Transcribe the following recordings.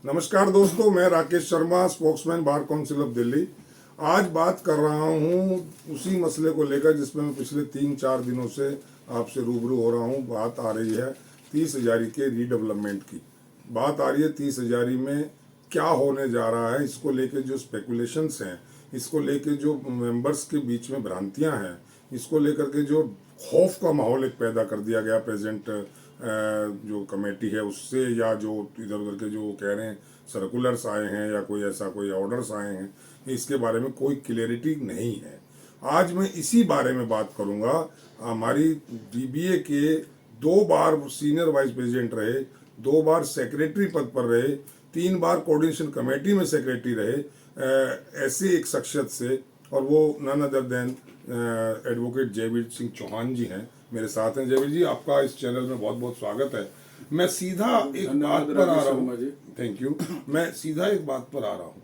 नमस्कार दोस्तों, मैं Rakesh Sharma, spokesman bar council of Delhi. आज बात कर रहा हूं उसी मसले को लेकर जिसमें मैं पिछले 3-4 दिनों से आपसे रूबरू हो रहा हूं। बात आ रही है 30 हजारी के रीडेवलपमेंट की। बात आ रही है 30 हजारी में क्या होने जा रहा है, इसको लेके जो स्पेकुलेशंस हैं, इसको लेके जो मेंबर्स के बीच में भ्रांतियां हैं, इसको लेकर के जो खौफ का माहौल एक पैदा कर दिया गया प्रेजेंट जो कमेटी है उससे, या जो इधर उधर के जो कह रहे हैं सर्कुलर्स आए हैं या कोई ऐसा कोई ऑर्डर्स आए हैं, इसके बारे में कोई क्लियरिटी नहीं है। आज मैं इसी बारे में बात करूंगा। हमारी डीबीए के 2 बार सीनियर वाइस प्रेसिडेंट रहे, 2 बार सेक्रेटरी पद पर रहे, 3 बार कोऑर्डिनेशन कमेटी में सेक्रेटरी रहे, ऐसे एक शख्सियत से, और वो none other than advocate Jaiveer Singh Chauhan ji हैं, मेरे साथ हैं। जयवीर जी, आपका इस चैनल में बहुत बहुत स्वागत है। मैं सीधा एक बात पर आ रहा हूँ। Thank you. मैं सीधा एक बात पर आ रहा हूँ।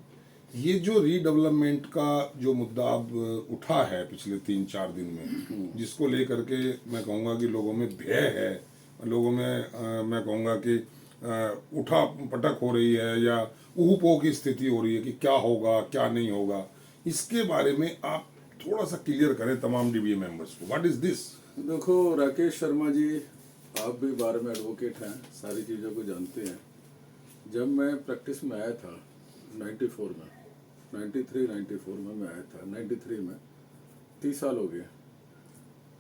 ये जो रीडेवलपमेंट का जो मुद्दा अब उठा है पिछले 3-4 दिन में, जिसको लेकर के मैं कहूँगा कि लोगों में भय है, लोगों में मैं कहूँगा कि उठा पटक हो रही है या ऊहो की स्थिति हो रही है कि क्या होगा क्या नहीं होगा, इसके बारे में आप थोड़ा सा क्लियर करें तमाम डीबीए मेंबर्स को। What is this? देखो राकेश शर्मा जी, आप भी बार में एडवोकेट हैं, सारी चीज़ों को जानते हैं। जब मैं प्रैक्टिस में आया था 94 में, 93-94 में मैं आया था, 93 में 30 साल हो गए।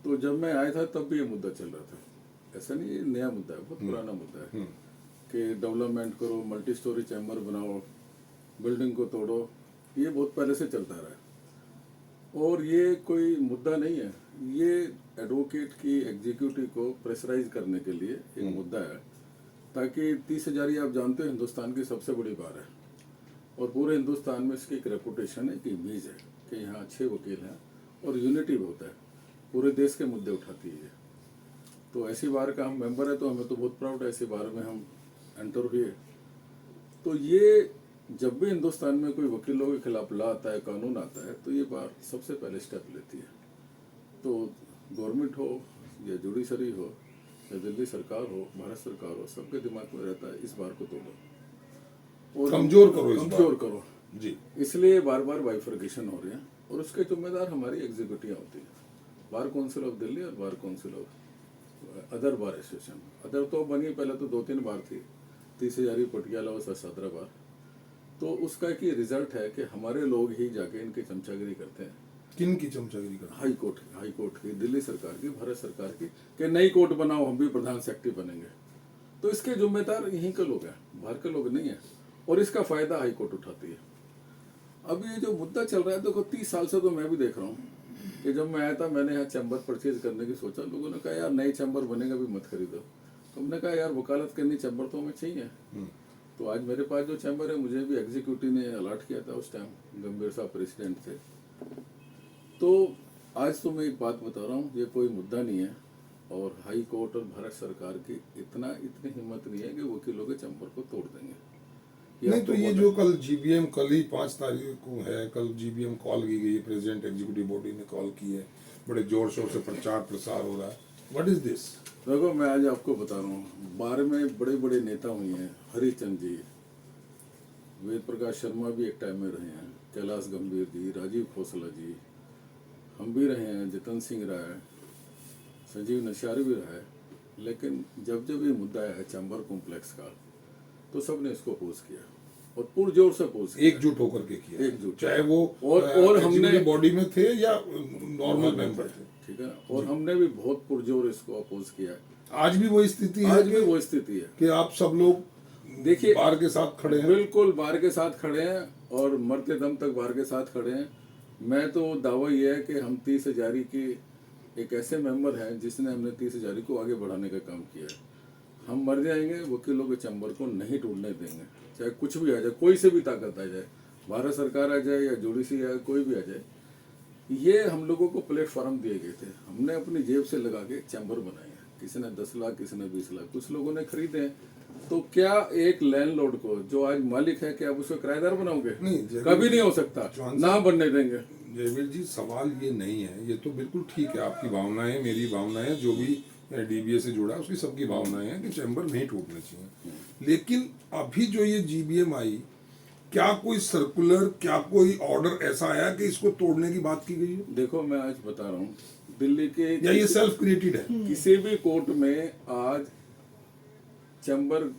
तो जब मैं आया था तब भी ये मुद्दा चल रहा था। ऐसा नहीं ये नया मुद्दा है, बहुत पुराना मुद्दा है कि डेवलपमेंट करो, मल्टी स्टोरी चैम्बर बनाओ, बिल्डिंग को तोड़ो। ये बहुत पहले से चलता रहा है और ये कोई मुद्दा नहीं है। ये एडवोकेट की एग्जीक्यूटिव को प्रेशराइज करने के लिए एक मुद्दा है, ताकि 30 हजारी आप जानते हो हिंदुस्तान की सबसे बड़ी बार है और पूरे हिंदुस्तान में इसकी एक रेपुटेशन है, एक इमेज है कि यहाँ अच्छे वकील हैं और यूनिटी बहुत है, पूरे देश के मुद्दे उठाती है। तो ऐसी बार का हम मेंबर है तो हमें तो बहुत प्राउड है, ऐसी बार में हम एंटर हुए। तो ये जब भी हिंदुस्तान में कोई वकीलों के खिलाफ लॉ आता है, कानून आता है, तो ये बार सबसे पहले स्टेप लेती है। तो गवर्नमेंट हो या जुडिशरी हो या दिल्ली सरकार हो, भारत सरकार हो, सबके दिमाग में रहता है इस बार को तोड़ो और कमजोर करो, कमजोर करो जी। इसलिए बार बार बाइफर्केशन हो रहे हैं और उसके जिम्मेदार हमारी एग्जीक्यूटिव होती है, बार काउंसिल ऑफ दिल्ली और bar council of other bar association. Other तो बनी पहले तो 2-3 बार थी, 30 हजारी पटियाला और 17 बार। तो उसका एक रिजल्ट है कि हमारे लोग ही जाके इनकी चमचागिरी करते हैं। किन की चमचागिरी करते हैं? हाई कोर्ट की, दिल्ली सरकार की, भारत सरकार की, कि नई कोर्ट बनाओ, हम भी प्रधान सेक्रेटरी बनेंगे। तो इसके जिम्मेदार यहीं के लोग हैं, बाहर के लोग नहीं है, और इसका फायदा हाई कोर्ट उठाती है। अब ये जो मुद्दा चल रहा है, देखो 30 साल से तो मैं भी देख रहा हूँ कि जब मैं आया था मैंने यहाँ चैम्बर परचेज करने की सोचा, लोगों ने कहा यार नई चैम्बर बनेगा भी मत खरीदो। तो हमने कहा यार वकालत करनी चैम्बर तो हमें चाहिए। तो आज मेरे पास जो चैम्बर है, मुझे भी एग्जीक्यूटिव ने अलॉट किया था, उस टाइम गंभीर साहब प्रेसिडेंट थे। तो आज तो मैं एक बात बता रहा हूँ, ये कोई मुद्दा नहीं है और हाई कोर्ट और भारत सरकार की इतनी हिम्मत नहीं है कि वकीलों के चैम्बर को तोड़ देंगे। नहीं तो ये जो कल जीबीएम, कल ही 5 तारीख को है, कल जीबीएम कॉल की गई है, प्रेसिडेंट एग्जीक्यूटिव बॉडी ने कॉल की है, बड़े जोर शोर से प्रचार प्रसार हो रहा है। What is this? देखो मैं आज आपको बता रहा हूँ, बार में बड़े बड़े नेता हुए हैं, हरिचंद जी, वेद प्रकाश शर्मा भी एक टाइम में रहे हैं, कैलाश गंभीर जी, राजीव खोसला जी, हम भी रहे हैं, जितन सिंह रहा है, संजीव नशारी भी रहा है। लेकिन जब जब ये मुद्दा है चैम्बर कॉम्प्लेक्स का, तो सबने इसको अपोज किया और पुरजोर से अपोज किया, एकजुट होकर के किया, एकजुट, चाहे वो और हमने बॉडी में थे या नॉर्मल मेंबर थे, ठीक है, और हमने भी बहुत पुरजोर इसको अपोज किया। आज भी वो स्थिति है, आज भी वो स्थिति है कि आप सब लोग देखिए बार के साथ खड़े हैं। बिल्कुल बार के साथ खड़े हैं और मरते दम तक बार के साथ खड़े हैं। मैं तो दावा ये है कि हम 30 हजारी की एक ऐसे मेंबर हैं जिसने हमने 30 हजारी को आगे बढ़ाने का काम किया है। हम मर जाएंगे, वकीलों के चैम्बर को नहीं टूटने देंगे, चाहे कुछ भी आ जाए, कोई से भी ताकत आ जाए, भारत सरकार आ जाए या जुडिशरी आए, कोई भी आ जाए। ये हम लोगों को प्लेटफॉर्म दिए गए थे, हमने अपनी जेब से लगा के चैम्बर बनाए हैं। किसी ने 10 लाख, किसी ने 20 लाख, कुछ लोगों ने खरीदे हैं। तो क्या एक लैंडलॉर्ड को जो आज मालिक है, क्या आप उसको किराएदार बनाओगे? नहीं, कभी नहीं हो सकता, ना बनने देंगे। जयवीर जी, सवाल ये नहीं है, ये तो बिल्कुल ठीक है, आपकी भावनाएं, मेरी भावनाएं, जो भी या डीबीए से जुड़ा है, उसकी सबकी भावनाएं हैं कि चैम्बर नहीं टूटने चाहिए। लेकिन अभी जो ये जीबीएम आई, क्या कोई सर्कुलर, क्या कोई ऑर्डर ऐसा आया कि इसको तोड़ने की बात की गई है, देखो मैं आज बता रहा हूँ, दिल्ली के या ये सेल्फ क्रिएटेड है? किसी भी कोर्ट में आज चैम्बर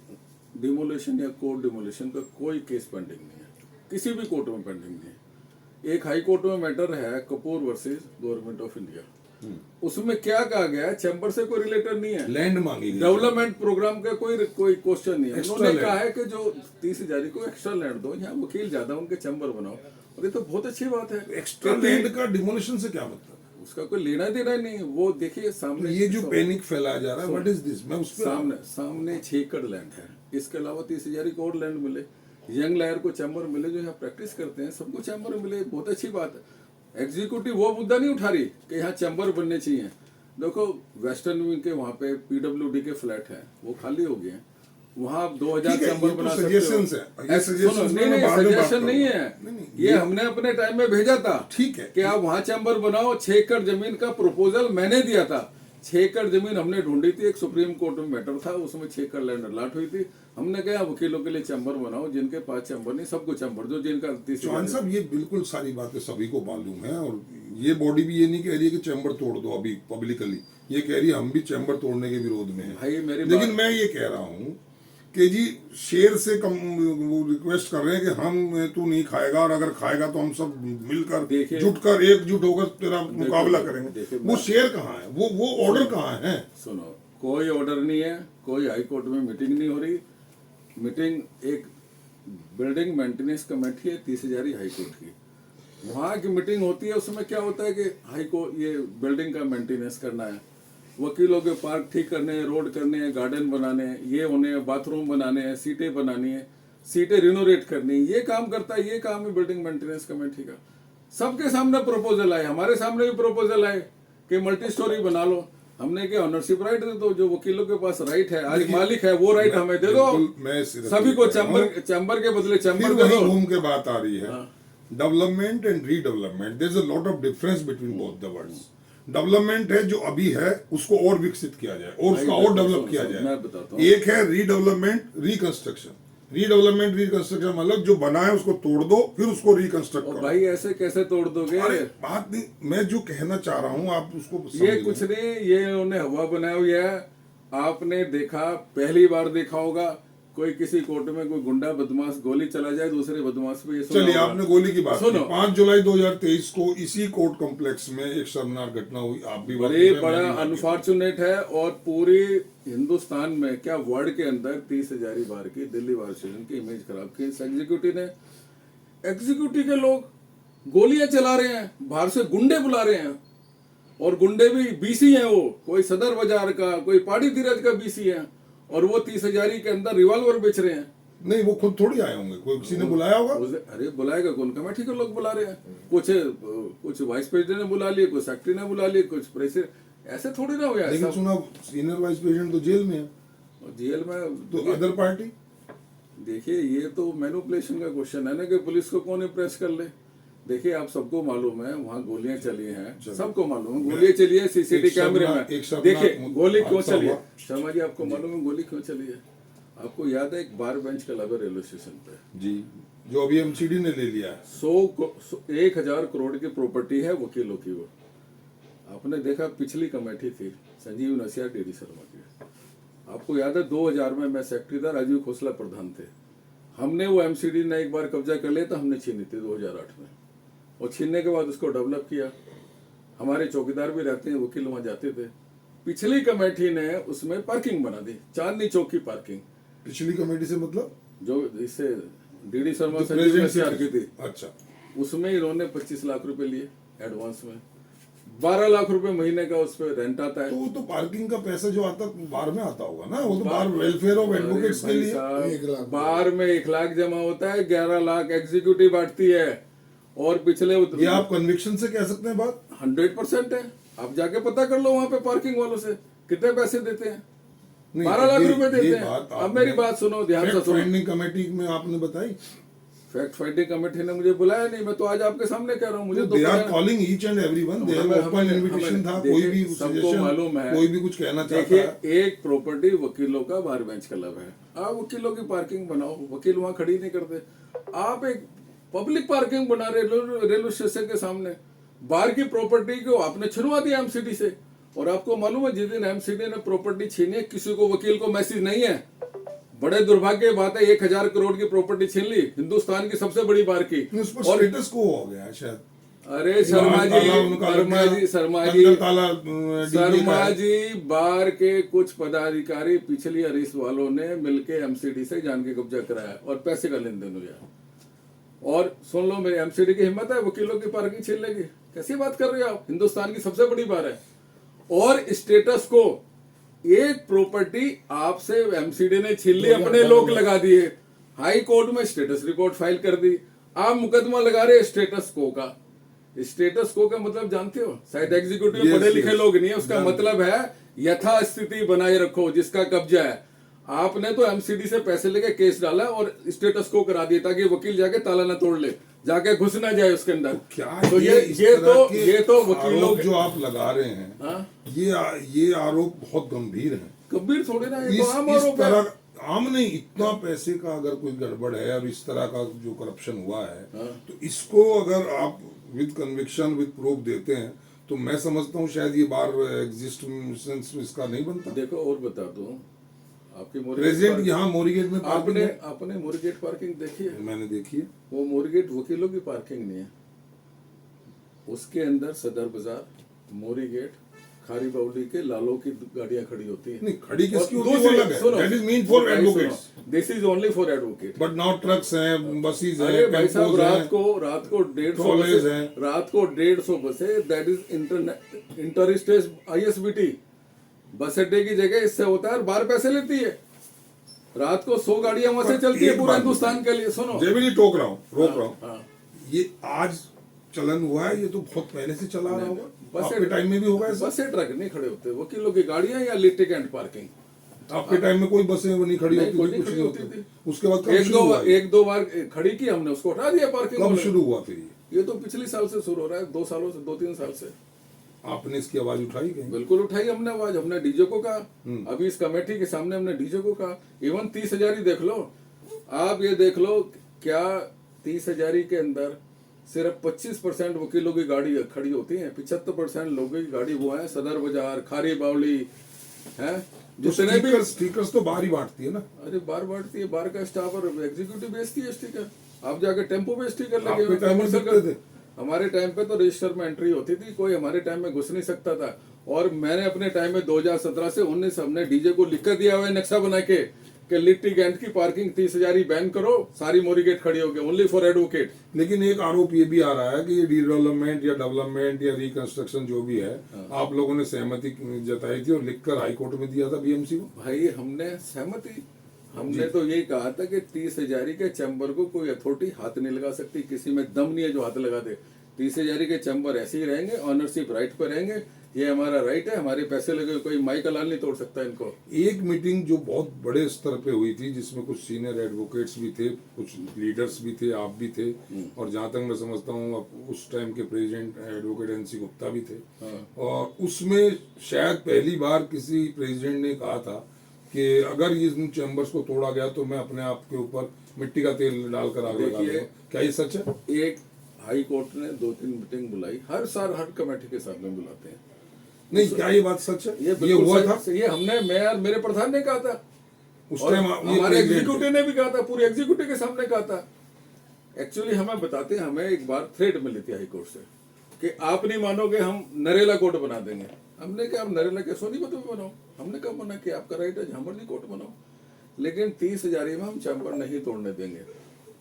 डिमोलिशन या कोर्ट डिमोलिशन का कोई केस पेंडिंग नहीं है, किसी भी कोर्ट में पेंडिंग नहीं है। एक हाई कोर्ट में मैटर है Kapoor versus government of India, उसमें क्या कहा गया है, चैम्बर से कोई रिलेटेड नहीं है, लैंड मांगी गई, डेवलपमेंट प्रोग्राम का कोई क्वेश्चन नहीं है। Extra उन्होंने land। कहा है कि जो 30,000 को एक्स्ट्रा लैंड दो, यहाँ वकील ज्यादा उनके चैम्बर बनाओ, और ये तो बहुत अच्छी बात है। एक्स्ट्रा लैंड का डिमोलिशन से क्या मतलब है? उसका कोई लेना देना नहीं, वो देखिए तो सामने ये जो पैनिक फैलाया जा रहा है, व्हाट इज दिस? मैं उस पे सामने 6 एकड़ लैंड है, इसके अलावा 30,000 को और लैंड मिले, यंग लायर को चैम्बर मिले, जो यहाँ प्रैक्टिस करते हैं सबको चैम्बर मिले, बहुत अच्छी बात है। एग्जीक्यूटिव वो मुद्दा नहीं उठा रही कि यहाँ चैम्बर बनने चाहिए। देखो वेस्टर्न विंग के वहाँ पे पीडब्ल्यूडी के फ्लैट है, वो खाली हो गए हैं, वहाँ आप 2000 चैम्बर बना सकते हो। सजेशंस है, ये सजेशंस नहीं सजेशन नहीं है, ये हमने अपने टाइम में भेजा था, ठीक है कि आप वहाँ चैम्बर बनाओ। 6 एकड़ जमीन का प्रपोजल मैंने दिया था, 6 एकड़ जमीन हमने ढूंढी थी, एक सुप्रीम कोर्ट में मैटर था, उसमें 6 एकड़ लैंड अलाट हुई थी। हमने कहा वकीलों के लिए चैम्बर बनाओ, जिनके पास चैम्बर नहीं सबको चैम्बर जो जिनका चौहान साहब, ये बिल्कुल सारी बातें सभी को मालूम है, और ये बॉडी भी ये नहीं कह रही है कि चैम्बर तोड़ दो अभी पब्लिकली, ये कह रही है हम भी चैम्बर तोड़ने के विरोध में हैं। भाई मेरी लेकिन मैं ये कह रहा हूँ कि जी शेर से कम वो रिक्वेस्ट कर रहे हैं कि हम तू नहीं खाएगा, और अगर खाएगा तो हम सब मिलकर जुटकर एकजुट होकर तेरा मुकाबला करेंगे। वो शेर कहाँ है, वो ऑर्डर कहाँ है? सुनो, कोई ऑर्डर नहीं है, कोई हाई कोर्ट में मीटिंग नहीं हो रही। मीटिंग एक बिल्डिंग मेंटेनेंस कमेटी है 30,000 हाई कोर्ट की, वहाँ की मीटिंग होती है। उसमें क्या होता है कि हाई कोर्ट ये बिल्डिंग का मेंटेनेंस करना है, वकीलों के पार्क ठीक करने हैं, रोड करने हैं, गार्डन बनाने हैं, ये होने हैं, बाथरूम बनाने हैं, सीटें बनानी है, सीटें रिनोवेट करनी है, ये काम करता है, ये काम है बिल्डिंग मेंटेनेंस कमेटी का। सबके सामने प्रपोजल आए, हमारे सामने भी प्रपोजल आए कि मल्टी स्टोरी बना लो। हमने क्या ऑनरशिप राइट दे दो, जो वकीलों के पास राइट है, आज मालिक है, वो राइट हमें दे दो। मैं सभी को चैम्बर के बदले चैम्बर दे दो। घूम के बात आ रही है, development and redevelopment, there is a lot of difference between both the words. Development है जो अभी है उसको और विकसित किया जाए और उसका और डेवलप किया जाए। मैं बताता हूँ, एक है रीडेवलपमेंट रिकंस्ट्रक्शन। रीडेवलपमेंट रिकंस्ट्रक्शन मतलब जो बना है उसको तोड़ दो फिर उसको रिकंस्ट्रक्ट करो। भाई ऐसे कैसे तोड़ दोगे? अरे बात नहीं, मैं जो कहना चाह रहा हूँ आप उसको ये कुछ नहीं, ये उन्होंने हवा बनाया हुई है। आपने देखा, पहली बार देखा होगा, कोई किसी कोर्ट में कोई गुंडा बदमाश गोली चला जाए दूसरे बदमाश पे, ये चलिए आपने गोली की बात की। 5 जुलाई 2023 को इसी कोर्ट कॉम्प्लेक्स में एक शर्मनाक घटना हुई, आप भी बड़े बड़ा अनफॉर्चुनेट है। और पूरी हिंदुस्तान में क्या वर्ल्ड के अंदर 30,000 बार की दिल्ली बार एसोसिएशन की इमेज खराब की एग्जीक्यूटिव ने। एग्जीक्यूटिव के लोग गोलियां चला रहे हैं, बाहर से गुंडे बुला रहे हैं, और गुंडे भी बीसी हैं, वो कोई सदर बाजार का, कोई पाड़ी धीरज का बीसी है, और वो 30,000 के अंदर रिवॉल्वर बेच रहे हैं। नहीं, वो खुद थोड़ी आए होंगे, कोई किसी ने बुलाया होगा। अरे बुलाएगा कौन, कमेटी के लोग बुला रहे हैं। कुछ वाइस प्रेसिडेंट ने बुला लिए, कुछ सेक्रेटरी ने बुला लिए, कुछ प्रेसिडेंट, ऐसे थोड़ी ना हुआ। लेकिन सुना सीनियर वाइस प्रेसिडेंट तो जेल में है, जेल में तो अदर पार्टी। देखिए ये तो मैनिपुलेशन का क्वेश्चन है ना, कि पुलिस को कौन इम्प्रेस कर ले। देखिए आप सबको मालूम है वहाँ गोलियां चली हैं, सबको मालूम है गोलियां चली है सीसीटीवी कैमरे में। देखिए गोली क्यों चली है, शर्मा जी आपको मालूम है गोली क्यों चली है? आपको याद है एक बार बेंच का लगा रेलवे स्टेशन पे जी, जो अभी एमसीडी ने ले लिया है। 1,000 करोड़ की प्रॉपर्टी है वकीलों की। वो आपने देखा, पिछली कमेटी थी संजीव नसिया डी शर्मा की, आपको याद है 2000 में मैं सेक्रेटरी था, राजीव खोसला प्रधान थे। हमने वो एमसीडी ने एक बार कब्जा कर लिया था, हमने छीनी थी 2008 में, और छीनने के बाद उसको डेवलप किया। हमारे चौकीदार भी रहते हैं, वकील वहां जाते थे। पिछली कमेटी ने उसमें पार्किंग बना दी, चांदनी चौक की पार्किंग। पिछली कमेटी से मतलब जो इससे डीडी शर्मा से की थी, अच्छा, उसमें इन्होंने 25 लाख रुपए लिए एडवांस में, 12 लाख रुपए महीने का उस पर रेंट आता है। तो वो तो पार्किंग का पैसा जो आता बार में आता होगा ना, वो तो बार वेलफेयर ऑफ एडवोकेट्स के लिए। बार में 1 लाख जमा होता है, 11 लाख एग्जीक्यूटिव बांटती है। और पिछले ये आप कन्विक्शन से कह सकते हैं बात? 100% है। आप जाके पता कर लो वहां पे पार्किंग वालों से कितने पैसे देते हैं। 12 लाख रुपए देते हैं। अब मेरी बात सुनो, ध्यान से सुनो। फाइंडिंग कमेटी में आपने बताई फैक्ट फाइंडिंग कमेटी ने मुझे बुलाया नहीं, मैं तो आज आपके सामने कह रहा हूँ। मुझे तो they are calling each and everyone, they have open invitation था, कोई भी सबको मालूम है, कोई भी कुछ कहना चाहता देखिए है। एक प्रॉपर्टी वकीलों का बार बेंच क्लब है, आप वकीलों की पार्किंग बनाओ, वकील वहां खड़ी नहीं करते, आप एक पब्लिक पार्किंग बना रहे रेलवे स्टेशन के सामने, बार की प्रॉपर्टी को आपने छुड़वा दिया एमसीडी से। और आपको मालूम है जिस दिन एमसीडी ने प्रॉपर्टी छीनी है, किसी को वकील को मैसेज नहीं है। बड़े दुर्भाग्य की बात है, 1000 करोड़ की प्रॉपर्टी छीन ली, हिंदुस्तान की सबसे बड़ी बार की। उस पर स्टेटस को हो गया शायद। अरे शर्मा जी, बार के कुछ पदाधिकारी पिछली अरीस वालों ने मिलके एमसीडी से जान के कब्जा कराया और पैसे का लेन देन हुआ। और सुन लो, मेरे एमसीडी की हिम्मत है वकीलों की पार्किंग छीन लेगी? कैसी बात कर रहे हो आप? हिंदुस्तान की सबसे बड़ी बार है। और स्टेटस को, एक प्रॉपर्टी आपसे एमसीडी ने छीन ली, अपने लोग लगा दिए, हाई कोर्ट में स्टेटस रिपोर्ट फाइल कर दी, आप मुकदमा लगा रहे स्टेटस को का। स्टेटस को का मतलब जानते हो? शायद एग्जीक्यूटिव पढ़े लिखे लोग नहीं है, उसका मतलब है यथास्थिति बनाए रखो, जिसका कब्जा है। आपने तो एमसीडी से पैसे लेके केस डाला और स्टेटस को करा दिया ताकि वकील जाके ताला ना तोड़ ले, जाके घुस ना जाए उसके अंदर। क्या तो ये तो वकीलों जो आप लगा रहे हैं, हाँ? ये आरोप बहुत गंभीर है। गंभीर थोड़े ना, ये तो आम इस आरोप है। तरह आम नहीं, इतना पैसे का अगर कोई गड़बड़ है और इस तरह का जो करप्शन हुआ है, तो इसको अगर आप विद कन्विक्शन विद प्रूफ देते हैं तो मैं समझता हूँ शायद ये बार एग्जिस्टेंस इसका नहीं बनता। देखो और बता दो, आपकी प्रेसिडेंट यहाँ मोरीगेट में आपने मोरीगेट पार्किंग देखी है? मैंने देखी है। वो मोरीगेट वकीलों की पार्किंग नहीं है, उसके अंदर सदर बाजार, मोरीगेट, खारी बावली के लालों की गाड़ियां खड़ी होती हैं। नहीं, खड़ी किसकी होती है वो अलग है, that is mean for advocates, this is only for advocate. But now trucks हैं, बसेस हैं, अरे भाई साहब, टेम्पोस रात को 150 ट्रॉलेज बसें, हैं। रात को 150 बसें, that is inter state ISBT बस अड्डे की जगह इससे होता है, और बार पैसे लेती है। रात को 100 गाड़ियां वहां से चलती है पूरा हिंदुस्तान के लिए। सुनो, जेबी टोक रहा हूँ, रोक रहा हूँ, हाँ। ये आज चलन हुआ है, ये तो बहुत पहले से चला रहा होगा, बस आपके टाइम में भी होगा ऐसा? बसें ट्रक नहीं खड़े होते, वकीलों की गाड़ियां या लिटिगेंट पार्किंग। आपके टाइम में कोई बसें वो नहीं खड़ी होती थी, कुछ नहीं होती थी। उसके बाद कब शुरू हुआ? एक दो बार खड़ी की हमने, उसको हटा दिया पार्किंग। कब शुरू हुआ फिर ये तो पिछले साल से शुरू हो रहा है, 2 सालों से, 2-3 साल से। आपने इसकी आवाज उठाई कहीं? बिल्कुल उठाई हमने आवाज, हमने डीजे को कहा, अभी इस कमेटी के सामने हमने डीजे को कहा। इवन 30,000 ही देख लो आप, ये देख लो क्या 30,000 के अंदर सिर्फ 25% वकीलों की गाड़ी खड़ी होती है, 75% लोगों की गाड़ी वो है सदर बाजार, खारी बावली है, जितने भी स्टिकर्स तो बाहर ही बांटती है ना। अरे बार बांटती है, बार का स्टाफ और एग्जीक्यूटिव बेचती है स्टिकर। आप जाके टेम्पो पे स्टिकर लगे आपके हुए, टाइम में कमर्शियल दिखते थे? हमारे टाइम पे तो रजिस्टर में एंट्री होती थी, कोई हमारे टाइम में घुस नहीं सकता था। और मैंने अपने टाइम में 2017 से 19 हमने डीजे को लिख कर दिया हुआ है, नक्शा बना के, कि लिटिगेंट की पार्किंग 30,000 ही बैन करो, सारी मोरीगेट खड़ी होगी, ओनली फॉर एडवोकेट। लेकिन एक आरोप ये भी आ रहा है कि ये डेवलपमेंट या डेवलपमेंट या रिकंस्ट्रक्शन जो भी है, आप लोगों ने सहमति जताई थी और लिखकर हाईकोर्ट में दिया था BMC को। भाई हमने सहमति, हमने तो यही कहा था कि 30,000 के चैम्बर को कोई अथॉरिटी हाथ नहीं लगा सकती, किसी में दम नहीं है जो हाथ लगा दे। 30,000 के चैम्बर ऐसे ही रहेंगे, ऑनरशिप राइट पर रहेंगे, ये हमारा राइट है, हमारे पैसे लगे, कोई माइक लाल नहीं तोड़ सकता इनको। एक मीटिंग जो बहुत बड़े स्तर पे हुई थी, जिसमें कुछ सीनियर एडवोकेट्स भी थे, कुछ लीडर्स भी थे, आप भी थे, और जहां तक मैं समझता हूँ उस टाइम के प्रेसिडेंट एडवोकेट NC गुप्ता भी थे। और उसमें शायद पहली बार किसी प्रेसिडेंट ने कहा था कि अगर ये इन चैम्बर्स को तोड़ा गया तो मैं अपने आप के ऊपर मिट्टी का तेल डालकर आग लगा दूंगा। क्या ये सच है? एक हाई कोर्ट ने 2-3 मीटिंग बुलाई, हर साल हर कमेटी के साथ में बुलाते हैं। नहीं, क्या ये बात सच है? ये हुआ था? ये हमने, मैं और मेरे प्रधान ने कहा था, उस और टाइम हमारे एग्जीक्यूटिव ने भी कहा था, पूरे एग्जीक्यूटिव के सामने कहा था। एक्चुअली हमें बताते हैं, हमें एक बार थ्रेट मिली थी हाई कोर्ट से कि आप नहीं मानोगे, हम नरेला कोर्ट बना देंगे। हमने कहा आप नरेला के सोनीपत में बनाओ, हमने कहा मना किया, आपका राइट है, जहां मर्जी कोर्ट बनाओ, लेकिन 30,000 में हम चैम्बर नहीं तोड़ने देंगे।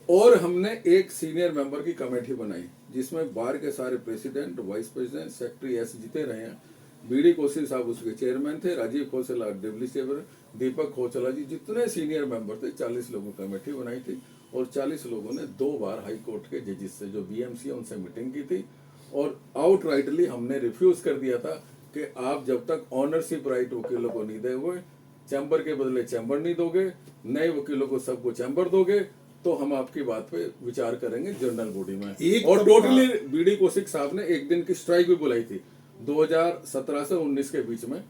और हमने एक सीनियर मेंबर की कमेटी बनाई, जिसमें बार के सारे प्रेसिडेंट, वाइस प्रेसिडेंट, सेक्रेटरी ऐसे जीते रहे हैं। BD कोसी साहब उसके चेयरमैन थे, राजीव खोसला डिप्टी चेयरमैन, दीपक खोसला जी, जितने सीनियर मेंबर थे, 40 लोगों की कमेटी बनाई थी। और 40 लोगों ने 2 बार हाई कोर्ट के जजेस से, जो BMC है, उनसे मीटिंग की थी। और आउटराइटली हमने रिफ्यूज कर दिया था कि आप जब तक ऑनरशिप राइट वकीलों को नहीं दे हुए, चैम्बर के बदले चैम्बर नहीं दोगे, नए वकीलों को सबको चैम्बर दोगे, तो हम आपकी बात पे विचार करेंगे जनरल बॉडी में। एक और तबका- टोटली बीडी कौशिक साहब ने एक दिन की स्ट्राइक भी बुलाई थी 2017 से 19 के बीच में,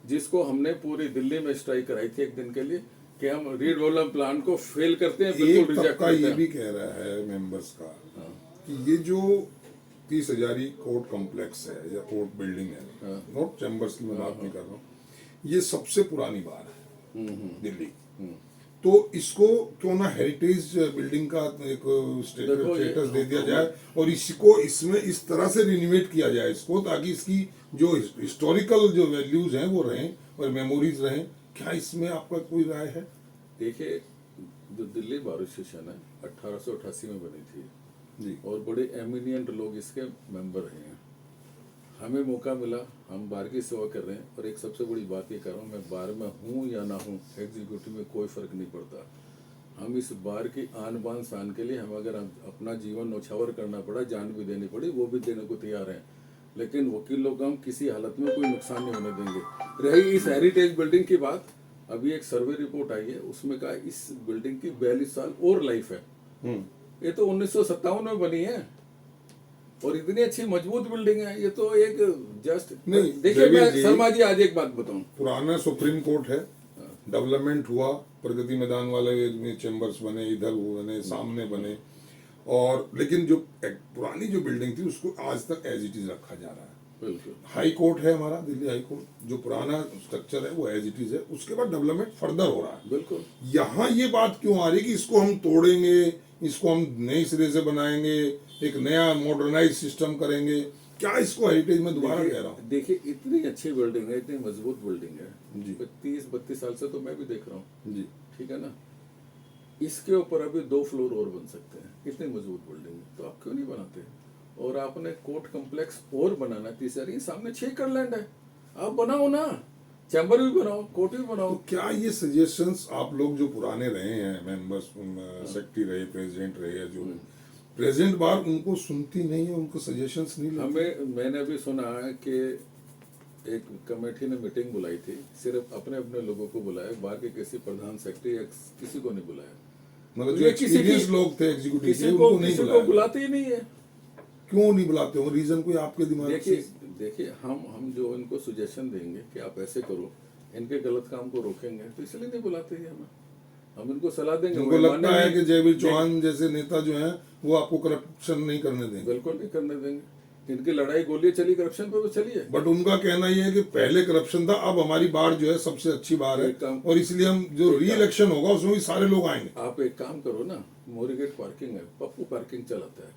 जिसको हमने पूरी दिल्ली में स्ट्राइक कराई थी एक दिन के लिए कि हम रीडेवलपमेंट प्लान को फेल करते हैं, एक बिल्कुल रिजेक्ट तबका करते ये हैं। भी कह रहा है मेंबर्स का कि ये जो 30 हजारी कोर्ट कॉम्प्लेक्स है या कोर्ट बिल्डिंग है, नॉट चैम्बर्स की मैं बात नहीं कर रहा हूँ, ये सबसे पुरानी बार है दिल्ली। तो इसको क्यों ना हेरिटेज बिल्डिंग का एक देखो ये- स्टेटस दे दिया जाए और इसको इसमें इस तरह से रिनोवेट किया जाए इसको, ताकि इसकी जो हिस्टोरिकल जो वैल्यूज हैं वो रहें और मेमोरीज रहें। क्या इसमें आपका कोई राय है? देखिए, जो दिल्ली बार एसोसिएशन है 1888 में बनी थी जी, और बड़े एमिनियंट लोग इसके मेंबर रहे हैं। हमें मौका मिला, हम बार की सेवा कर रहे हैं। और एक सबसे बड़ी बात ये कर रहा हूँ, मैं बार में हूँ या ना हूँ, एग्जीक्यूटिव में कोई फर्क नहीं पड़ता। हम इस बार की आन बान शान के लिए हम अगर अपना जीवन नौछावर करना पड़ा, जान भी देनी पड़ी, वो भी देने को तैयार हैं। लेकिन वकील लोग को हम किसी हालत में कोई नुकसान नहीं होने देंगे। रही इस हेरिटेज बिल्डिंग की बात, अभी एक सर्वे रिपोर्ट आई है, उसमें कहा इस बिल्डिंग की 42 साल और लाइफ है। ये तो 1957 में बनी है और इतनी अच्छी मजबूत बिल्डिंग है। ये तो एक जस्ट नहीं, देखिए, जयवीर मैं जी- शर्मा जी आज एक बात बताऊं, पुराना सुप्रीम कोर्ट है, डेवलपमेंट हुआ, प्रगति मैदान वाले चैम्बर्स बने, इधर वो बने, सामने बने, और लेकिन जो एक पुरानी जो बिल्डिंग थी उसको आज तक एज इट इज रखा जा रहा है। बिल्कुल हाई कोर्ट है हमारा, दिल्ली हाई कोर्ट, जो पुराना स्ट्रक्चर है वो एज इट इज है, उसके बाद डेवलपमेंट फर्दर हो रहा है। बिल्कुल। यहाँ ये बात क्यों आ रही है कि इसको हम तोड़ेंगे, इसको हम नए सिरे से बनाएंगे, एक नया मॉडर्नाइज सिस्टम करेंगे? क्या इसको हेरिटेज में दोबारा कह रहा हूँ? देखिए, इतनी अच्छी बिल्डिंग है, इतनी मजबूत बिल्डिंग है जी। 30-32 साल से तो मैं भी देख रहा हूँ, जी, ठीक है ना। इसके ऊपर अभी 2 फ्लोर और बन सकते हैं, इतनी मजबूत बिल्डिंग है, तो आप क्यों नहीं बनाते? और आपने कोर्ट कम्प्लेक्स और बनाना है 30 हजार, सामने 6 एकड़ लैंड है, आप बनाओ ना, चैम्बर भी बनाओ, कोर्ट भी बनाओ। तो क्या ये सजेशंस आप लोग जो पुराने रहे हैं, मेंबर्स, सेक्रेटरी रहे, प्रेसिडेंट रहे, या जो प्रेसिडेंट बार, उनको सुनती नहीं है, उनको सजेशंस नहीं लेती? मैंने अभी सुना है कि एक कमेटी ने मीटिंग बुलाई थी, सिर्फ अपने अपने लोगों को बुलाया, बाहर के किसी प्रधान सेक्रेटरी या किसी को नहीं बुलाया। मतलब जो ये किसी एक्सपीरियंस की- लोग थे एग्जीक्यूटिव किसी के, को उनको नहीं किसी को बुलाया? बुलाते ही नहीं है। क्यों नहीं बुलाते हो? रीजन कोई आपके दिमाग देखिए से? देखिए हम जो इनको सुजेशन देंगे कि आप ऐसे करो, इनके गलत काम को रोकेंगे, तो इसलिए नहीं बुलाते हैं हमें। हम इनको सलाह देंगे, उनको वो लगता है मानेंगे। कि जयवीर चौहान जैसे नेता जो हैं वो आपको करप्शन नहीं करने देंगे, बिल्कुल नहीं करने देंगे। इनकी लड़ाई गोलियां चली करप्शन पे, तो चलिए। बट उनका कहना ये है कि पहले करप्शन था, अब हमारी बार जो है सबसे अच्छी बार है, एक काम- और इसलिए हम जो री इलेक्शन होगा उसमें भी सारे लोग आएंगे। आप एक काम करो ना, मोरीगेट पार्किंग है, पप्पू पार्किंग चलाता है,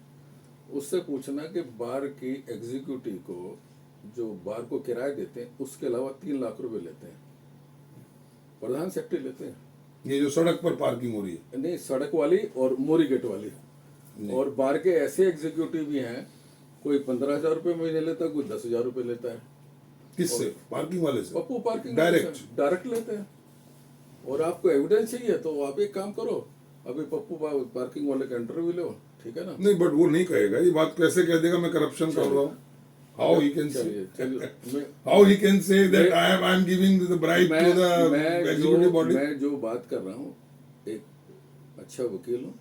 उससे पूछना कि बार की एग्जीक्यूटिव को जो बार को किराया देते हैं उसके अलावा 3 लाख रुपए लेते हैं, प्रधान सेक्रेटरी लेते हैं। ये जो सड़क पर पार्किंग हो रही है, नहीं, सड़क वाली और मोरीगेट वाली। और बार के ऐसे एग्जीक्यूटिव भी हैं, कोई 15,000 रुपये महीने लेता है, कोई 10,000 रुपये लेता है। किससे? पार्किंग वाले से? पप्पू पार्किंग डायरेक्ट लेते हैं। और आपको एविडेंस चाहिए तो आप एक काम करो, अभी पप्पू पार्किंग वाले का इंटरव्यू लो, ठीक है ना। नहीं, बट वो नहीं कहेगा, ये बात कैसे कह देगा मैं करप्शन कर रहा हूँ? हाउ ही कैन से, चलिए how he can say that I am giving the bribe to the executive body? मैं जो बात कर रहा हूँ, एक अच्छा वकील हूँ,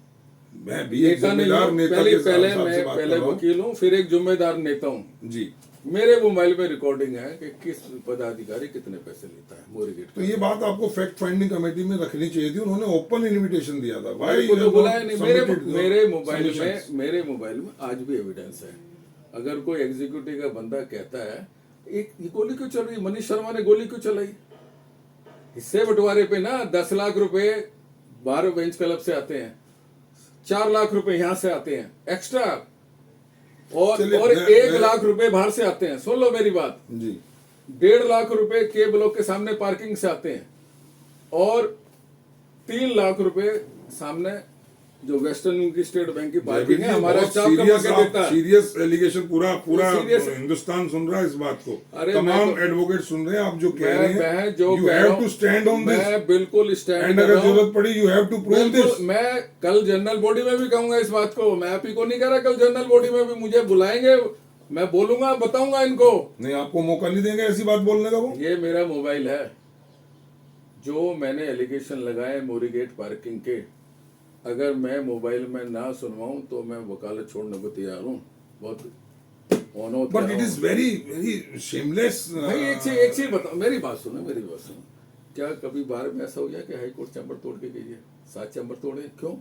मैं भी एक नेता नहीं जिम्मेदार हूँ। नेता पहले के पहले हिसाब से मैं बात पहले कर रहा हूँ। वकील हूँ, फिर एक जिम्मेदार नेता हूँ। जी, मेरे मोबाइल में रिकॉर्डिंग है कि किस पदाधिकारी कितने पैसे लेता है मोरीगेट तो ये बात आपको फैक्ट फाइंडिंग कमेटी में रखनी चाहिए थी, उन्होंने ओपन इनविटेशन दिया था। मेरे को तो बुलाया नहीं। मेरे मोबाइल में आज भी एविडेंस है। अगर कोई एग्जीक्यूटिव का बंदा कहता है ये गोली क्यों चल रही, मनीष शर्मा ने गोली क्यों चलाई, हिस्से बंटवारे पे ना 10 लाख रुपए बार बेंच क्लब से आते हैं, 4 लाख रुपए यहाँ से आते हैं एक्स्ट्रा, और 1 लाख रुपए बाहर से आते हैं। सुन लो मेरी बात जी, 1.5 लाख रुपए के ब्लॉक के सामने पार्किंग से आते हैं, और 3 लाख रुपए सामने जो वेस्टर्न यूनियन की स्टेट बैंक की पार्किंग है, हमारा स्टाफ कमा के देता है। सीरियस एलिगेशन, पूरा Serious- हिंदुस्तान सुन रहा है इस बात को, अरे तमाम मैं तो- एडवोकेट सुन रहे हैं, आप जो कह रहे मैं हैं, जो यू कह हैव रहा टू हूं, स्टैंड ऑन दिस, मैं बिल्कुल स्टैंड एंड कर अगर रहा हूं। जरूरत पड़ी you have to prove this. बिल्कुल, मैं कल जनरल बॉडी में भी कहूंगा इस बात को। मैं आप ही को नहीं कह रहा, कल जनरल बॉडी में भी मुझे बुलाएंगे, मैं बोलूंगा, बताऊंगा इनको। नहीं, आपको मौका नहीं देंगे ऐसी बात बोलने का वो? ये मेरा मोबाइल है, जो मैंने एलिगेशन लगाए मोरीगेट पार्किंग के, अगर मैं मोबाइल में ना सुनवाऊं तो मैं वकालत छोड़ने को तैयार हूँ। बहुत ऑनो but it is very very shameless. भाई एक चीज बताओ, मेरी बात सुनो। क्या कभी बार में ऐसा हो गया कि हाई कोर्ट चैम्बर तोड़ के गई है? 7 चैम्बर तोड़े, क्यों?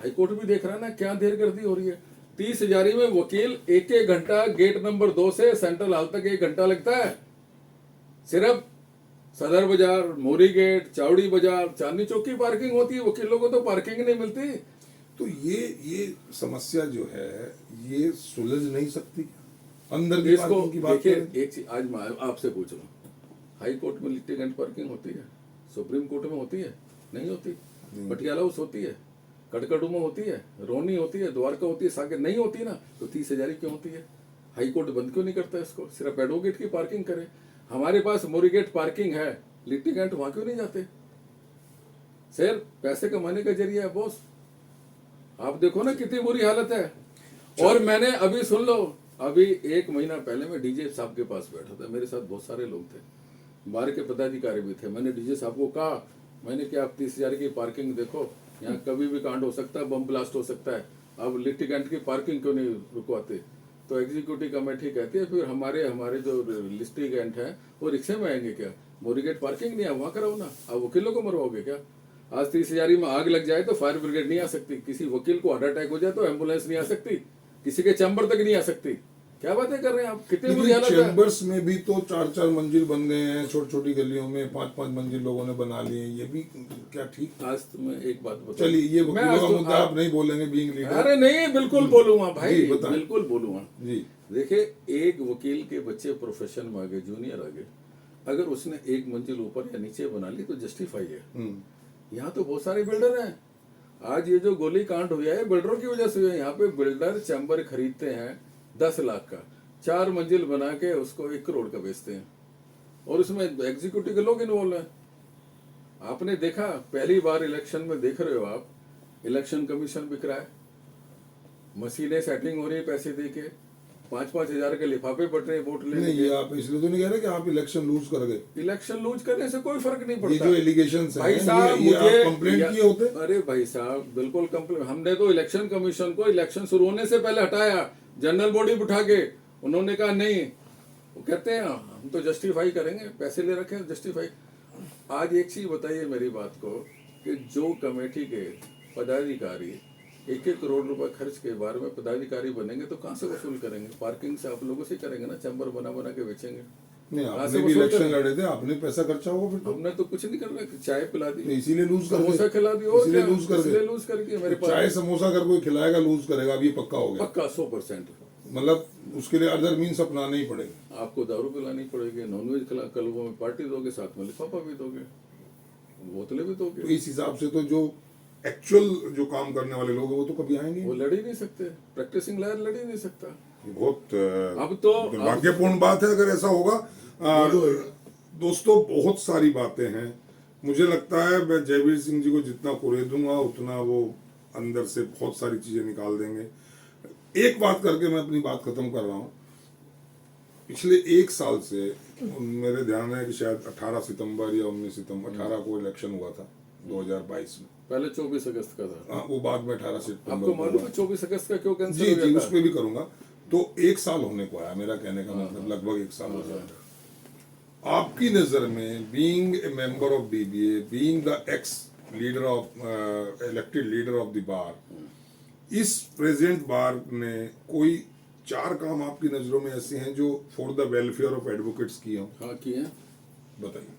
हाई कोर्ट भी देख रहा है ना क्या देर गर्दी हो रही है। 30,000 में वकील एक घंटा गेट नंबर 2 से सेंट्रल हॉल तक 1 घंटा लगता है। सिर्फ सदर बाजार, मोरी गेट, चावड़ी बाजार, चांदनी चौक की पार्किंग होती है, वकीलों को तो पार्किंग नहीं मिलती। तो ये समस्या जो है ये सुलझ नहीं सकती? अंदर की इसको पार्किंग की बात देखिए, करें। एक चीज आज मैं आपसे पूछ रहा हूँ, हाई कोर्ट में लिटिगेंट पार्किंग होती है? सुप्रीम कोर्ट में होती है? नहीं होती। पटियाला हाउस होती है, कड़कड़ू में होती है, रोनी होती है, द्वारका होती है, सागर नहीं होती ना? तो 30,000 क्यों होती है? हाई कोर्ट बंद क्यों नहीं करता इसको? सिर्फ एडवोकेट की पार्किंग करे। हमारे पास मोरीगेट पार्किंग है, लिटिगेंट वहां क्यों नहीं जाते? सिर्फ पैसे कमाने का जरिया है बॉस। आप देखो ना कितनी बुरी हालत है। और मैंने अभी सुन लो, अभी 1 महीना पहले मैं डीजे साहब के पास बैठा था, मेरे साथ बहुत सारे लोग थे, बार के पदाधिकारी भी थे। मैंने डीजे साहब को कहा, मैंने कि आप 30,000 की पार्किंग देखो, यहाँ कभी भी कांड हो सकता है, बम ब्लास्ट हो सकता है, अब लिटिगेंट की पार्किंग क्यों नहीं रुकवाते? तो एग्जीक्यूटिव कमेटी कहती है फिर हमारे जो लिटिगेंट हैं वो रिक्शे में आएंगे क्या? मोरीगेट पार्किंग नहीं है, वहां कराओ ना। अब वकीलों को मरवाओगे क्या? आज 30,000 में आग लग जाए तो फायर ब्रिगेड नहीं आ सकती, किसी वकील को हार्ट अटैक हो जाए तो एम्बुलेंस नहीं आ सकती, किसी के चैम्बर तक नहीं आ सकती। क्या बातें कर रहे हैं आप? कितनी बुरी हालत है। चैम्बर्स में भी तो 4-4 मंजिल बन गए हैं, छोटी छोटी गलियों में 5-5 मंजिल लोगों ने बना लिए हैं। ये भी क्या ठीक? आज तुम्हें एक बात बताऊं, चलिए, ये मैं वकीलों आज का तो मुद्दा आप नहीं बोलेंगे बीइंग लीडर। अरे नहीं, बिल्कुल बोलूंगा भाई, जी, बताएं। बिल्कुल बोलूंगा जी। देखिए, एक वकील के बच्चे प्रोफेशन में आ गए, जूनियर आ गए, अगर उसने 1 मंजिल ऊपर या नीचे बना ली तो जस्टिफाई है। यहाँ तो बहुत सारे बिल्डर हैं। आज ये जो गोली कांड हुआ है बिल्डरों की वजह से हुआ है। यहाँ पे बिल्डर चैम्बर खरीदते हैं 10 लाख का, 4 मंजिल बना के उसको 1 करोड़ का बेचते हैं, और उसमें एग्जीक्यूटिव के लोग इन्वॉल्व हैं। आपने देखा, पहली बार इलेक्शन में देख रहे हो आप, इलेक्शन कमीशन बिक रहा है, मशीनें सेटिंग हो रही है पैसे दे के, 5-5 हजार के लिफाफे बट रहे हैं वोट लेने नहीं, के। ये आप इसलिए तो नहीं कह रहे कि आप इलेक्शन लूज कर गए? इलेक्शन लूज करने से कोई फर्क नहीं ये पड़ता। जो एलिगेशंस हैं, भाई साहब, ये मुझे आप कंप्लेंट किए होते? अरे भाई साहब, बिल्कुल कंप्लेंट। हमने तो इलेक्शन कमीशन को इलेक्शन शुरू होने से पहले हटाया, जनरल बॉडी बिठा के। उन्होंने कहा नहीं, वो कहते हैं हम तो जस्टिफाई करेंगे, पैसे ले रखे हैं, जस्टिफाई। आज एक चीज बताइए मेरी बात को, कि जो कमेटी के पदाधिकारी 1-1 करोड़ रुपए खर्च के बारे में पदाधिकारी बनेंगे तो कहाँ से वसूल करेंगे? पार्किंग से आप लोगों से करेंगे ना, चैम्बर बना बना के बेचेंगे। नहीं, कहाँ आपने से भी वसूल इलेक्शन करेंगे? लड़े थे, आपने पैसा खर्चा होगा फिर तो। हमने तो कुछ नहीं कर रहा, चाय पिला दी, तो इसीलिए लूज कर समोसा गए। खिला दी, और इसीलिए क्या? लूज कर इसलिए गए। लूज करके मेरे पास चाय समोसा अगर कोई खिलाएगा लूज करेगा, अब ये पक्का हो गया। पक्का 100%। मतलब उसके लिए अदर मीन्स अपनाने ही पड़ेगा। आपको दारू पिलानी पड़ेगी, नॉनवेज क्लबों में पार्टी दोगे, साथ में लिफाफा भी दोगे, बोतलें भी तो दोगे। इस हिसाब से तो जो एक्चुअल जो काम करने वाले लोग हैं वो तो कभी आएंगे वो नहीं। लड़ ही नहीं सकते, प्रैक्टिसिंग लॉयर लड़ ही नहीं सकता। ये बहुत अब तो दुर्भाग्यपूर्ण बात है अगर ऐसा होगा। दोस्तों, बहुत सारी बातें हैं। मुझे लगता है मैं जयवीर सिंह जी को जितना कुरेदूंगा उतना वो अंदर से बहुत सारी चीजें निकाल देंगे। एक बात करके मैं अपनी बात खत्म कर रहा हूँ। पिछले 1 साल से मेरे ध्यान है कि शायद 18 सितंबर या 19 सितंबर 18 को इलेक्शन हुआ था 2022 में। पहले 24 अगस्त का था। हाँ, वो बाद में 18 सितंबर आपको को मालूम हुआ। है 24 अगस्त का क्यों कैंसिल जी हो जी, गया उस था? पर भी करूंगा। तो 1 साल होने को आया, मेरा कहने का मतलब लगभग 1 साल हो जाएगा। आपकी नजर में, being a member of BBA, being the x leader of elected leader of the बार, इस प्रेजेंट बार ने कोई 4 काम आपकी नजरों में ऐसे हैं जो for the welfare of advocates किए हों? हाँ, किए हैं। बताइए।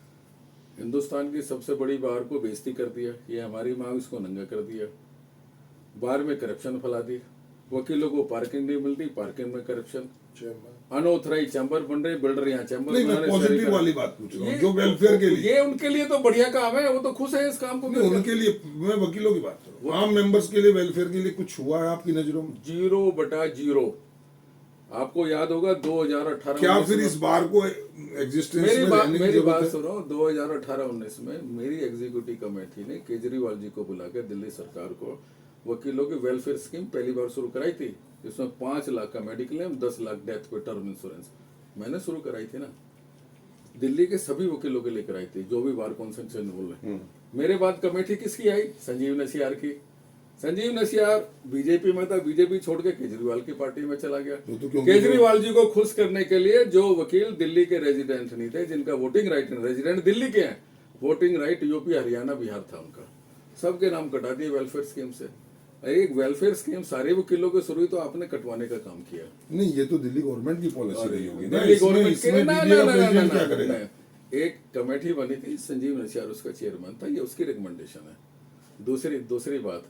हिंदुस्तान की सबसे बड़ी बार को बेइज्जती कर दिया, ये हमारी माँ, इसको नंगा कर दिया। बार में करप्शन फैला दी, वकीलों को पार्किंग नहीं मिलती, पार्किंग में करप्शन, अनऑथराइज चैम्बर बन रहे, बिल्डर यहाँ चैम्बर नहीं, मैं पॉजिटिव वाली बात पूछ रहा हूँ, जो वेलफेयर के लिए। ये उनके लिए तो बढ़िया काम है, वो तो खुश है इस काम को। नहीं, उनके लिए मैं वकीलों की बात कर रहा हूँ। आम मेंबर्स के लिए, वेलफेयर के लिए कुछ हुआ है आपकी नजरों में? 0/0। आपको याद होगा 2018 क्या फिर इस बार को एग्जिस्टेंस में रहने की मेरी जरूरत बात है? सुनो, 2018-19 में मेरी एग्जीक्यूटिव कमेटी ने केजरीवाल जी को बुलाकर दिल्ली सरकार को वकीलों की वेलफेयर स्कीम पहली बार शुरू कराई थी, जिसमें 5 लाख का मेडिक्लेम, 10 लाख डेथ पे टर्म इंश्योरेंस मैंने शुरू कराई थी ना। दिल्ली के सभी वकीलों के लिए कराई थी, जो भी बार कौंसिल से बोल रहे। मेरे बाद कमेटी किसकी आई? संजीव नशियार की। संजीव नशियार बीजेपी में था, बीजेपी छोड़ के केजरीवाल की पार्टी में चला गया। वो तो क्योंकि केजरीवाल जी को खुश करने के लिए जो वकील दिल्ली के रेजिडेंट नहीं थे, जिनका वोटिंग राइट, रेजिडेंट दिल्ली के हैं, voting right UP Haryana Bihar था उनका, सबके नाम कटा दिए वेलफेयर स्कीम से। एक वेलफेयर स्कीम सारे वकीलों के शुरू तो आपने कटवाने का काम किया। नहीं, ये तो दिल्ली गवर्नमेंट की पॉलिसी रही होगी ना। दिल्ली इसमें गवर्नमेंट इसमें के बीजेपी का प्रेसिडेंट क्या ना, करेगा? एक कमेटी बनी थी, संजीव नशियार उसका चेयरमैन था, ये उसकी रिकमेंडेशन है। दूसरी बात,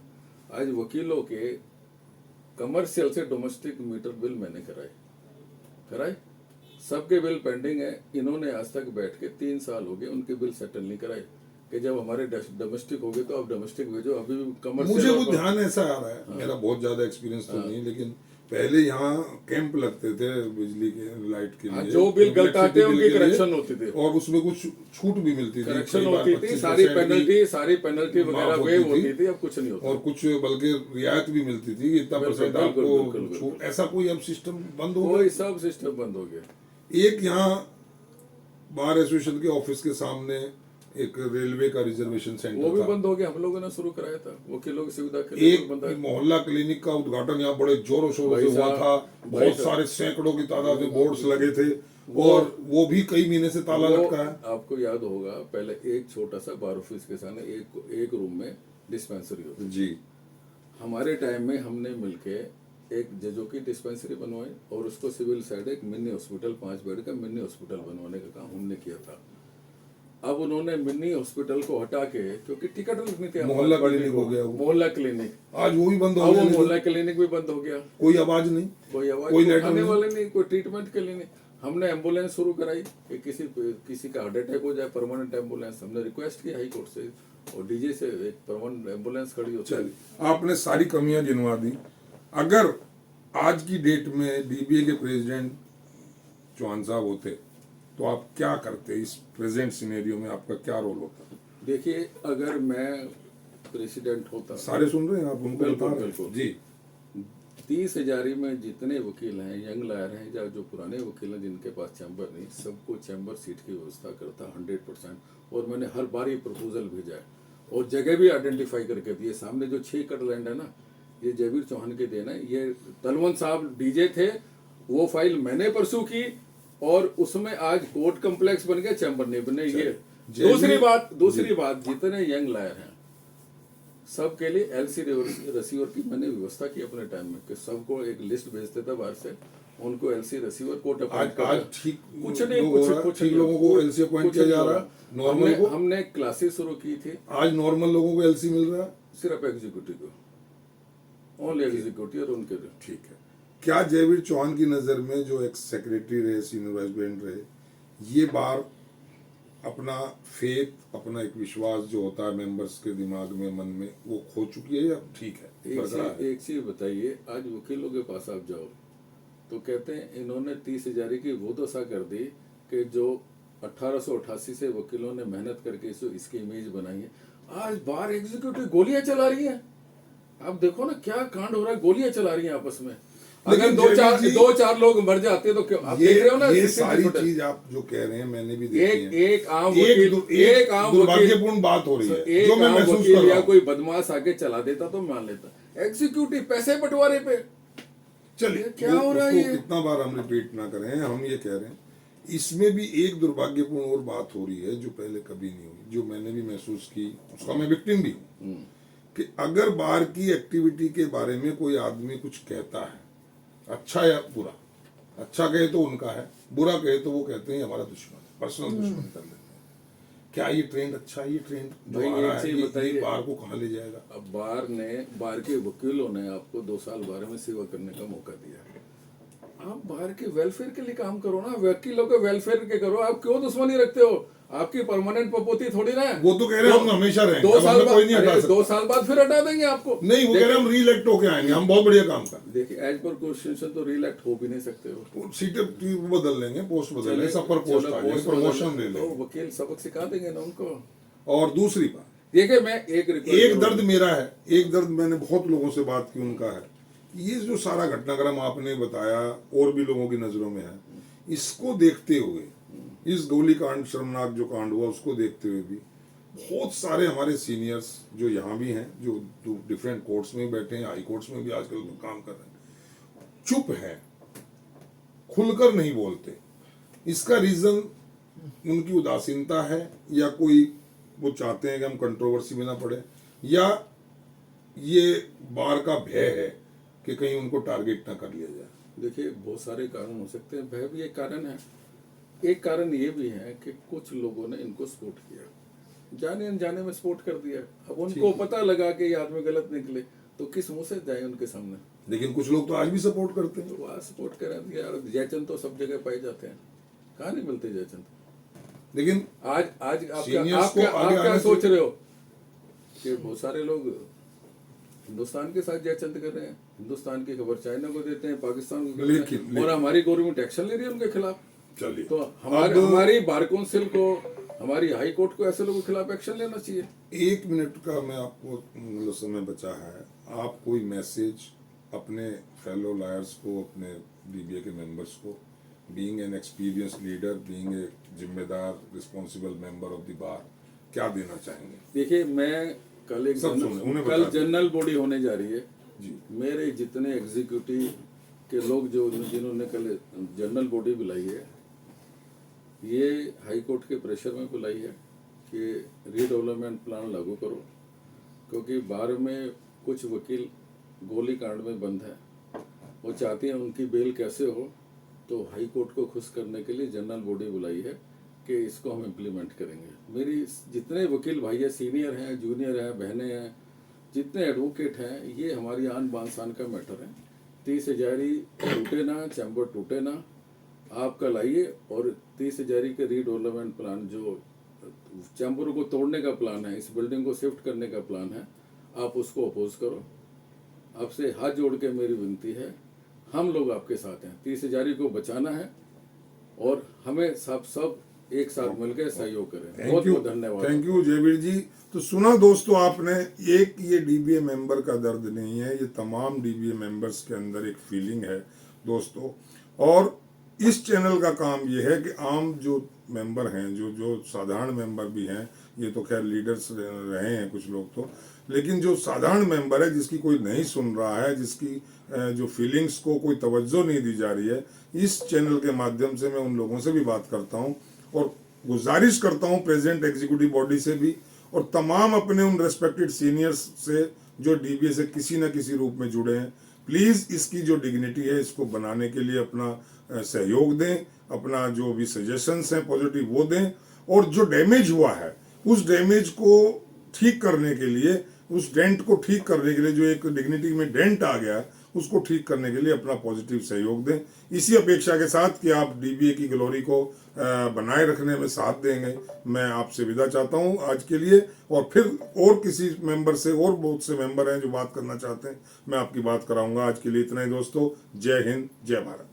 आज वकीलों के कमर्शियल से डोमेस्टिक मीटर बिल मैंने कराए, सबके बिल पेंडिंग है। इन्होंने आज तक बैठ के 3 साल हो गए, उनके बिल सेटल नहीं कराए कि जब हमारे डोमेस्टिक हो गए तो अब डोमेस्टिक भेजो। अभी कमर्शियल मुझे वो ध्यान ऐसा आ रहा है, मेरा बहुत ज्यादा एक्सपीरियंस तो नहीं, लेकिन पहले यहाँ कैंप लगते थे बिजली के, लाइट के लिए, जो बिल गलत आते हैं इलेक्ट्रिसिटी उनकी बिल के लिए, करेक्शन होती थी, और उसमें कुछ छूट भी मिलती थी, करेक्शन कई बार होती थी, 25% की सारी पेनल्टी माफ वगैरह वेव होती थी, अब कुछ नहीं होता। और कुछ बल्कि रियायत भी मिलती थी, इतना परसेंट बिल्कुल, आपको बिल्कुल, छूट। ऐसा कोई अब सिस्टम बंद हो गया। कोई सब सिस्टम बंद हो गया। एक यहाँ बार एसोसिएशन के ऑफिस के सामने एक रेलवे का रिजर्वेशन वो सेंटर भी था, बंद हो गया, हम लोगों ने शुरू कराया था वकीलों की सुविधा के लिए, एक बंद है। मोहल्ला क्लिनिक का उद्घाटन यहाँ बड़े जोरों शोरों से भाई हुआ साहब, था, भाई बहुत साहब। सारे सैकड़ों की तादाद में बोर्ड्स लगे थे, और वो भी कई महीने से ताला वो लटका है। आपको याद होगा, पहले एक छोटा सा बार ऑफिस के सामने एक रूम में डिस्पेंसरी होती थी। जी, हमारे टाइम में हमने मिलके एक जजों की डिस्पेंसरी बनवाई और उसको सिविल साइड एक मिनी हॉस्पिटल, 5 बेड का मिनी हॉस्पिटल बनवाने का काम हमने किया था। अब उन्होंने मिनी हॉस्पिटल को हटा के, क्योंकि टिकट लगनी थी, मोहल्ला क्लिनिक हो गया वो। मोहल्ला क्लिनिक, आज वो भी बंद हो अब गया, वो लेकिन मोहल्ला क्लिनिक भी बंद हो गया। कोई आवाज नहीं, कोई आवाज कोई लेटर उठाने नहीं। वाले नहीं, कोई ट्रीटमेंट के लिए नहीं। हमने एम्बुलेंस शुरू कराई कि किसी का हार्ट अटैक हो जाए, परमानेंट एम्बुलेंस हमने रिक्वेस्ट की हाई कोर्ट से, और डीजे से एक परमानेंट एम्बुलेंस खड़ी होती है। चलिए, आपने सारी कमियां गिनवा दी। अगर आज की डेट में डीबीए के प्रेसिडेंट चौहान साहब होते तो आप क्या करते? इस प्रेजेंट सिनेरियो में आपका क्या रोल होता? देखिए, अगर मैं प्रेसिडेंट होता, सारे सुन रहे हैं आप, उनको बिल्कुल, बता रहे हैं। बिल्कुल। जी, 30,000 में जितने वकील हैं, यंग लायर हैं या जो पुराने वकील हैं जिनके पास चैम्बर नहीं, सबको चैम्बर सीट की व्यवस्था करता 100%। और मैंने हर बार ये प्रपोजल भेजा है और जगह भी आइडेंटिफाई करके दिए। सामने जो 6 एकड़ लैंड है ना, ये जयवीर चौहान के देना है। ये तलवंत साहब डीजे थे, वो फाइल मैंने परसू की और उसमें आज कोर्ट कम्प्लेक्स बन गया, चैम्बर नहीं बने। ये दूसरी बात, जितने यंग लायर हैं सबके लिए एलसी रिसीवर की मैंने व्यवस्था की अपने टाइम में, कि सबको एक लिस्ट भेजते थे बाहर से, उनको एलसी रिसीवर कोर्ट अपॉइंट आज ठीक कुछ नहीं, कुछ ठीक लोगों को एलसी अपॉइंट किया जा रहा है। नॉर्मल को हमने क्लासेस शुरू की थी। आज नॉर्मल लोगों को एलसी मिल रहा है, सिर्फ एग्जीक्यूटिव को, ओनली एग्जीक्यूटिव और उनके। ठीक है। क्या जयवीर चौहान की नज़र में जो एक्स सेक्रेटरी रहे, सीनियर वाइस प्रेसिडेंट रहे, ये बार अपना फेथ, अपना एक विश्वास जो होता है मेंबर्स के दिमाग में, मन में, वो खो चुकी है या ठीक है? एक चीज बताइए, आज वकीलों के पास आप जाओ तो कहते हैं इन्होंने 30,000 की वो दशा कर दी कि जो 1888 से वकीलों ने मेहनत करके इसकी इमेज बनाई है, आज बार एग्जीक्यूटिव गोलियां चला रही है। आप देखो ना क्या कांड हो रहा है, गोलियां चला रही हैं आपस में। अगर दो चार लोग मर जाते तो क्यों? आप देख रहे हो ना, ये सारी चीज आप जो कह रहे हैं मैंने भी देखी है। एक आम दुर्भाग्यपूर्ण बात हो रही है जो मैं महसूस कर रहा हूं। कोई बदमाश आके चला देता तो मान लेता। एग्जीक्यूटिव पैसे बंटवारे पे, चलिए क्या हो रहा है? कितना बार हम रिपीट ना करें, हम ये कह रहे हैं इसमें भी एक दुर्भाग्यपूर्ण और बात हो रही है जो पहले कभी नहीं हुई, जो मैंने भी महसूस की, उसका मैं विक्टिम भी हूँ, कि अगर बार की एक्टिविटी के बारे में कोई आदमी कुछ कहता है, अच्छा या बुरा, अच्छा कहे तो उनका है, बुरा कहे तो वो कहते हैं हमारा दुश्मन है, पर्सनल दुश्मन कर लेते हैं। क्या ये ट्रेंड अच्छा है? ये ट्रेंड जो आ रहा है, ये बार को कहाँ ले जाएगा? अब बार के वकीलों ने आपको 2 साल बार में सेवा करने का मौका दिया। आप बाहर के वेलफेयर के लिए काम करो ना, वकीलों के वेलफेयर के करो। आप क्यों दुश्मनी रखते हो? आपकी परमानेंट पपोती थोड़ी ना है। वो तो कह रहे हैं हम हमेशा रहेंगे, 2 साल बाद, कोई नहीं हटा सकता। 2 साल बाद फिर हटा देंगे आपको। नहीं, वो कह रहे हैं हम रीइलेक्ट होके आएंगे, हम बहुत बढ़िया काम कर। देखिए, एज पर कॉन्स्टिट्यूशन तो रीइलेक्ट हो भी नहीं सकते हो। सीटें बदल लेंगे, पोस्ट बदल लेंगे, सब पर पोस्ट आ जाएंगे, प्रमोशन ले तो लेंगे। वकील सबक सिखा देंगे ना उनको। और दूसरी बात, देखिए, मैं एक दर्द मेरा है, एक दर्द मैंने बहुत लोगों से बात की, उनका है, ये जो सारा घटनाक्रम आपने बताया और भी लोगों की नजरों में है, इसको देखते हुए, इस गोलीकांड, शर्मनाक जो कांड हुआ उसको देखते हुए भी बहुत सारे हमारे सीनियर्स जो यहाँ भी हैं, जो डिफरेंट कोर्ट्स में बैठे हैं, हाई कोर्ट्स में भी आजकल काम कर रहे हैं, चुप है, खुलकर नहीं बोलते। इसका रीजन उनकी उदासीनता है, या कोई वो चाहते हैं कि हम कंट्रोवर्सी में ना पड़े, या ये बार का भय है कि कहीं उनको टारगेट ना कर लिया जाए। देखिए, बहुत सारे कारण हो सकते हैं, भय भी एक कारण है। एक कारण ये भी है कि कुछ लोगों ने इनको सपोर्ट किया, जाने अनजाने में सपोर्ट कर दिया। अब उनको पता लगा कि ये आदमी गलत निकले, तो किस मुंह से जाए उनके सामने। लेकिन कुछ लोग तो आज भी सपोर्ट करते हैं। तो वह सपोर्ट करें यार, जयचंद तो सब जगह पाए जाते हैं, कहाँ नहीं मिलते जयचंद। लेकिन आज आज आप सीनियर्स को क्या आगे आप क्या आने सोच से- रहे हो कि बहुत सारे लोग हिंदुस्तान के साथ जयचंद कर रहे हैं, हिंदुस्तान की खबर चाइना को देते हैं, पाकिस्तान को देते हैं, और हमारी गवर्नमेंट एक्शन ले रही है उनके खिलाफ। चलिए, तो हमारी बार काउंसिल को, हमारी हाई कोर्ट को ऐसे लोगों के खिलाफ एक्शन लेना चाहिए। 1 मिनट का मैं आपको मतलब समय बचा है, आप कोई मैसेज अपने फेलो लॉयर्स को, अपने डीबीए के मेंबर्स को, being an experience leader, being a जिम्मेदार responsible member of the bar, क्या देना चाहेंगे? देखिए, मैं कल एक सब सुने, उन्हें कल बता दें। जनरल बॉडी होने जा रही है जी, मेरे जितने एग्जीक्यूटिव के लोग जो जिन्होंने कल जनरल बॉडी बुलाई है, ये हाई कोर्ट के प्रेशर में बुलाई है कि रीडेवलपमेंट प्लान लागू करो, क्योंकि बार में कुछ वकील गोली कांड में बंद है। वो चाहते हैं उनकी बेल कैसे हो, तो हाई कोर्ट को खुश करने के लिए जनरल बॉडी बुलाई है कि इसको हम इम्प्लीमेंट करेंगे। मेरी जितने वकील भाई है, सीनियर हैं, जूनियर हैं, बहनें हैं, जितने एडवोकेट हैं, ये हमारी आन बान शान का मैटर है। 30 हजारी टूटे ना, चैम्बर टूटे ना। आप कल आइए और 30 हजारी के रीडेवलपमेंट प्लान, जो चैम्बर को तोड़ने का प्लान है, इस बिल्डिंग को शिफ्ट करने का प्लान है, आप उसको अपोज करो। आपसे हाथ जोड़ के मेरी विनती है, हम लोग आपके साथ हैं। 30 हजारी को बचाना है और हमें सब एक साथ मिलकर सहयोग करें। बहुत बहुत धन्यवाद। थैंक यू जयवीर जी। तो सुना दोस्तों आपने, एक ये डीबीए मेंबर का दर्द नहीं है, ये तमाम डीबीए मेंबर्स के अंदर एक फीलिंग है दोस्तों। और इस चैनल का काम ये है कि आम जो मेंबर हैं, जो साधारण मेंबर भी हैं, ये तो खैर लीडर्स रहे हैं कुछ लोग तो, लेकिन जो साधारण मेंबर है, जिसकी कोई नहीं सुन रहा है, जिसकी जो फीलिंग्स को कोई तवज्जो नहीं दी जा रही है, इस चैनल के माध्यम से मैं उन लोगों से भी बात करता हूं और गुजारिश करता हूं प्रेजेंट एग्जीक्यूटिव बॉडी से भी, और तमाम अपने उन रेस्पेक्टेड सीनियर्स से जो डीबीए से किसी न किसी रूप में जुड़े हैं, प्लीज इसकी जो डिग्निटी है, इसको बनाने के लिए अपना सहयोग दें, अपना जो भी सजेशंस हैं पॉजिटिव वो दें, और जो डैमेज हुआ है उस डैमेज को ठीक करने के लिए, उस डेंट को ठीक करने के लिए, जो एक डिग्निटी में डेंट आ गया उसको ठीक करने के लिए अपना पॉजिटिव सहयोग दें। इसी अपेक्षा के साथ कि आप डीबीए की ग्लोरी को बनाए रखने में साथ देंगे, मैं आपसे विदा चाहता हूं आज के लिए। और फिर और किसी मेंबर से, और बहुत से मेंबर हैं जो बात करना चाहते हैं, मैं आपकी बात कराऊंगा। आज के लिए इतना ही दोस्तों। जय हिंद, जय भारत।